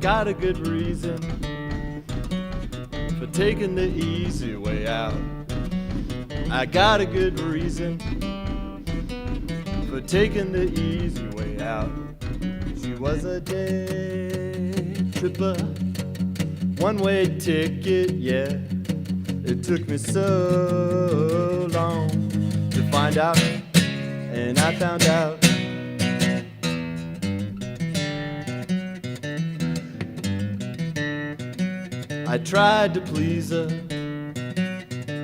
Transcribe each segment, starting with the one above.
got a good reason for taking the easy way out. I got a good reason for taking the easy way out. She was a day tripper, one-way ticket, yeah. It took me so long to find out, and I found out. I tried to please her,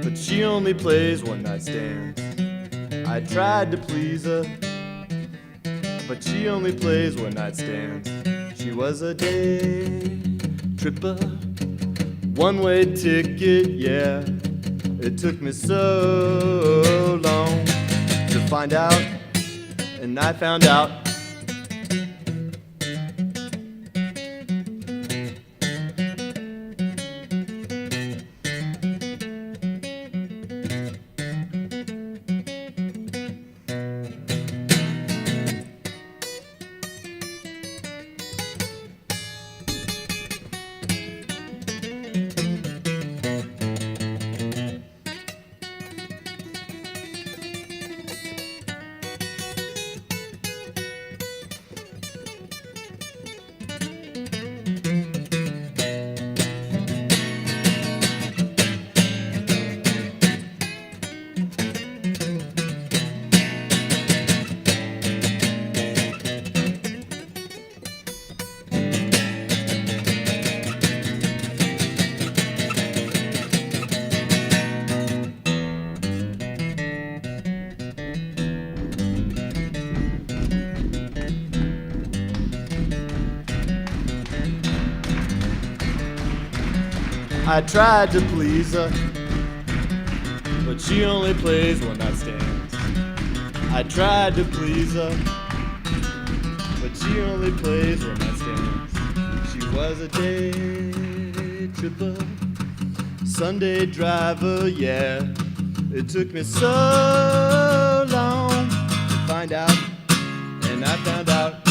but she only plays one-night stands. I tried to please her, but she only plays one-night stands. She was a day tripper, one-way ticket, yeah. It took me so long to find out, and I found out. I tried to please her, but she only plays one-night stands. I tried to please her, but she only plays one-night stands. She was a day tripper, Sunday driver, yeah. It took me so long to find out, and I found out.